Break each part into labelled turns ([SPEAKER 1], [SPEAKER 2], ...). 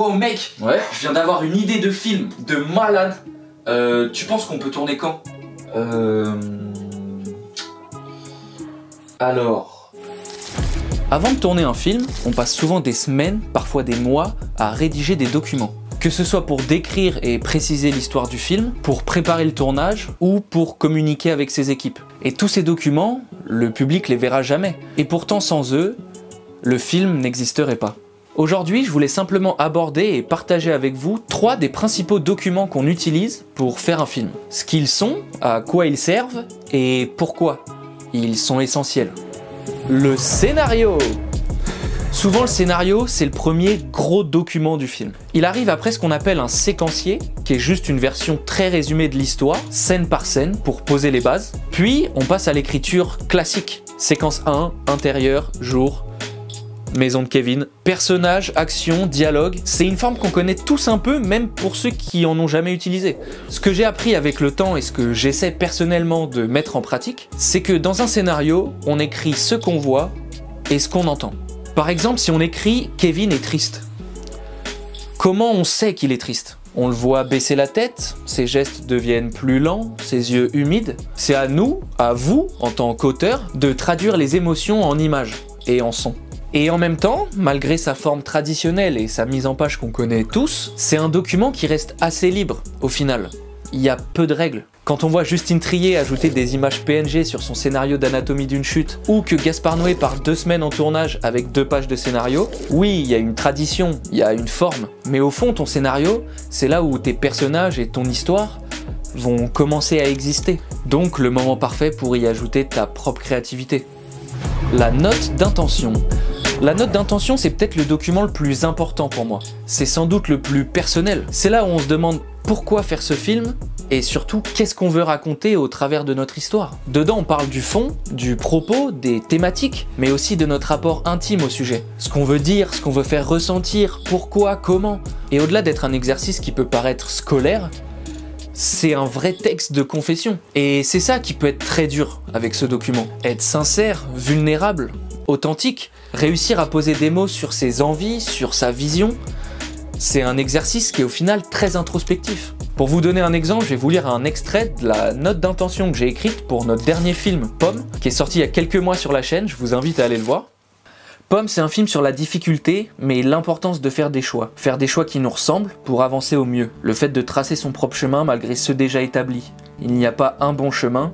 [SPEAKER 1] Wow mec,
[SPEAKER 2] Ouais.
[SPEAKER 1] je viens d'avoir une idée de film de malade. Tu penses qu'on peut tourner quand?
[SPEAKER 2] Alors... Avant de tourner un film, on passe souvent des semaines, parfois des mois, à rédiger des documents. Que ce soit pour décrire et préciser l'histoire du film, pour préparer le tournage ou pour communiquer avec ses équipes. Et tous ces documents, le public les verra jamais. Et pourtant sans eux, le film n'existerait pas. Aujourd'hui, je voulais simplement aborder et partager avec vous 3 des principaux documents qu'on utilise pour faire un film. Ce qu'ils sont, à quoi ils servent et pourquoi ils sont essentiels. Le scénario! Souvent le scénario, c'est le premier gros document du film. Il arrive après ce qu'on appelle un séquencier, qui est juste une version très résumée de l'histoire, scène par scène, pour poser les bases. Puis on passe à l'écriture classique. Séquence 1, intérieur, jour, maison de Kevin. Personnage, action, dialogue, c'est une forme qu'on connaît tous un peu, même pour ceux qui en ont jamais utilisé. Ce que j'ai appris avec le temps et ce que j'essaie personnellement de mettre en pratique, c'est que dans un scénario, on écrit ce qu'on voit et ce qu'on entend. Par exemple, si on écrit « Kevin est triste », comment on sait qu'il est triste? On le voit baisser la tête, ses gestes deviennent plus lents, ses yeux humides. C'est à nous, à vous, en tant qu'auteur, de traduire les émotions en images et en sons. Et en même temps, malgré sa forme traditionnelle et sa mise en page qu'on connaît tous, c'est un document qui reste assez libre, au final. Il y a peu de règles. Quand on voit Justine Triet ajouter des images PNG sur son scénario d'Anatomie d'une chute, ou que Gaspard Noé part 2 semaines en tournage avec 2 pages de scénario, oui, il y a une tradition, il y a une forme, mais au fond, ton scénario, c'est là où tes personnages et ton histoire vont commencer à exister. Donc le moment parfait pour y ajouter ta propre créativité. La note d'intention. La note d'intention, c'est peut-être le document le plus important pour moi. C'est sans doute le plus personnel. C'est là où on se demande pourquoi faire ce film et surtout qu'est-ce qu'on veut raconter au travers de notre histoire. Dedans, on parle du fond, du propos, des thématiques, mais aussi de notre rapport intime au sujet. Ce qu'on veut dire, ce qu'on veut faire ressentir, pourquoi, comment. Et au-delà d'être un exercice qui peut paraître scolaire, c'est un vrai texte de confession. Et c'est ça qui peut être très dur avec ce document. Être sincère, vulnérable, authentique, réussir à poser des mots sur ses envies, sur sa vision, c'est un exercice qui est au final très introspectif. Pour vous donner un exemple, je vais vous lire un extrait de la note d'intention que j'ai écrite pour notre dernier film, Pomme, qui est sorti il y a quelques mois sur la chaîne, je vous invite à aller le voir. Pomme, c'est un film sur la difficulté, mais l'importance de faire des choix. Faire des choix qui nous ressemblent pour avancer au mieux. Le fait de tracer son propre chemin malgré ceux déjà établis. Il n'y a pas un bon chemin,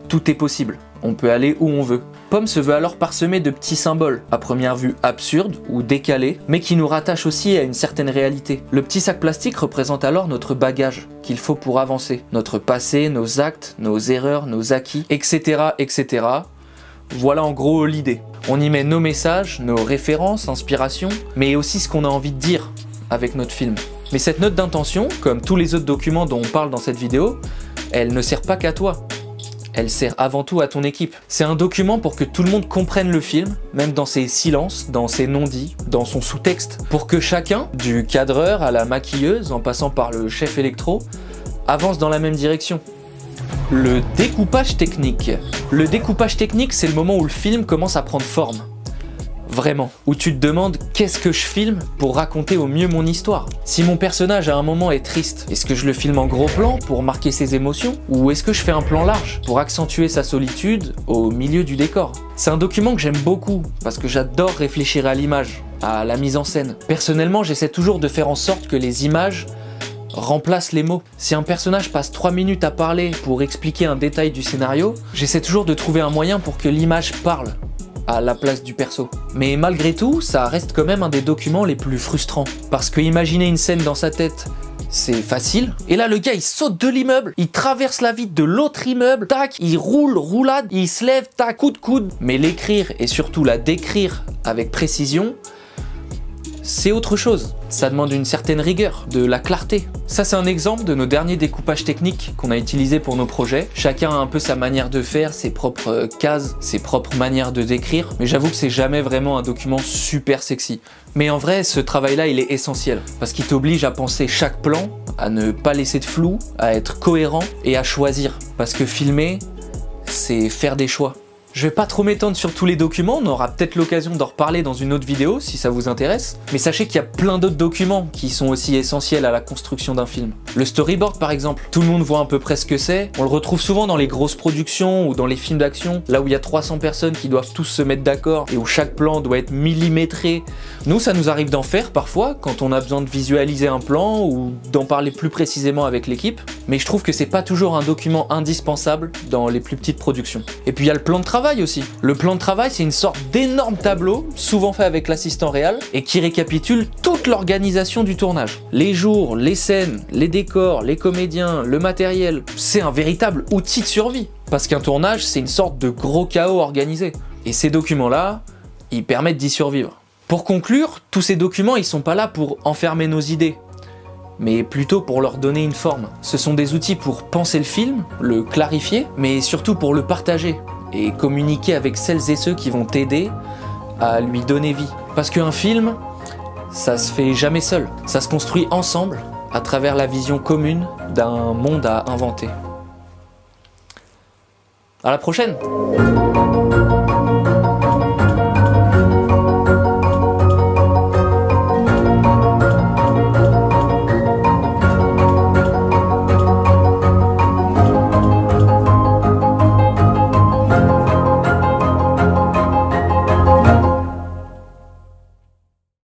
[SPEAKER 2] tout est possible. On peut aller où on veut. Pomme se veut alors parsemée de petits symboles, à première vue absurdes ou décalés, mais qui nous rattachent aussi à une certaine réalité. Le petit sac plastique représente alors notre bagage qu'il faut pour avancer. Notre passé, nos actes, nos erreurs, nos acquis, etc. etc. Voilà en gros l'idée. On y met nos messages, nos références, inspirations, mais aussi ce qu'on a envie de dire avec notre film. Mais cette note d'intention, comme tous les autres documents dont on parle dans cette vidéo, elle ne sert pas qu'à toi. Elle sert avant tout à ton équipe. C'est un document pour que tout le monde comprenne le film, même dans ses silences, dans ses non-dits, dans son sous-texte, pour que chacun, du cadreur à la maquilleuse, en passant par le chef électro, avance dans la même direction. Le découpage technique. Le découpage technique, c'est le moment où le film commence à prendre forme. Vraiment. Où tu te demandes qu'est-ce que je filme pour raconter au mieux mon histoire. Si mon personnage à un moment est triste, est-ce que je le filme en gros plan pour marquer ses émotions? Ou est-ce que je fais un plan large pour accentuer sa solitude au milieu du décor? C'est un document que j'aime beaucoup parce que j'adore réfléchir à l'image, à la mise en scène. Personnellement, j'essaie toujours de faire en sorte que les images remplacent les mots. Si un personnage passe 3 minutes à parler pour expliquer un détail du scénario, j'essaie toujours de trouver un moyen pour que l'image parle à la place du perso. Mais malgré tout, ça reste quand même un des documents les plus frustrants. Parce que imaginer une scène dans sa tête, c'est facile. Et là, le gars, il saute de l'immeuble, il traverse la vitre de l'autre immeuble, tac, il roule, roulade, il se lève, tac, coup de coude. Mais l'écrire et surtout la décrire avec précision, c'est autre chose. Ça demande une certaine rigueur, de la clarté. Ça, c'est un exemple de nos derniers découpages techniques qu'on a utilisés pour nos projets. Chacun a un peu sa manière de faire, ses propres cases, ses propres manières de décrire. Mais j'avoue que c'est jamais vraiment un document super sexy. Mais en vrai, ce travail-là, il est essentiel. Parce qu'il t'oblige à penser chaque plan, à ne pas laisser de flou, à être cohérent et à choisir. Parce que filmer, c'est faire des choix. Je vais pas trop m'étendre sur tous les documents, on aura peut-être l'occasion d'en reparler dans une autre vidéo si ça vous intéresse, mais sachez qu'il y a plein d'autres documents qui sont aussi essentiels à la construction d'un film. Le storyboard par exemple, tout le monde voit à peu près ce que c'est, on le retrouve souvent dans les grosses productions ou dans les films d'action, là où il y a 300 personnes qui doivent tous se mettre d'accord et où chaque plan doit être millimétré. Nous, ça nous arrive d'en faire parfois quand on a besoin de visualiser un plan ou d'en parler plus précisément avec l'équipe, mais je trouve que c'est pas toujours un document indispensable dans les plus petites productions. Et puis il y a le plan de travail aussi. Le plan de travail, c'est une sorte d'énorme tableau, souvent fait avec l'assistant réal, et qui récapitule toute l'organisation du tournage. Les jours, les scènes, les décors, les comédiens, le matériel. C'est un véritable outil de survie. Parce qu'un tournage, c'est une sorte de gros chaos organisé. Et ces documents-là, ils permettent d'y survivre. Pour conclure, tous ces documents, ils sont pas là pour enfermer nos idées, mais plutôt pour leur donner une forme. Ce sont des outils pour penser le film, le clarifier, mais surtout pour le partager et communiquer avec celles et ceux qui vont t'aider à lui donner vie. Parce qu'un film, ça se fait jamais seul. Ça se construit ensemble, à travers la vision commune d'un monde à inventer. À la prochaine!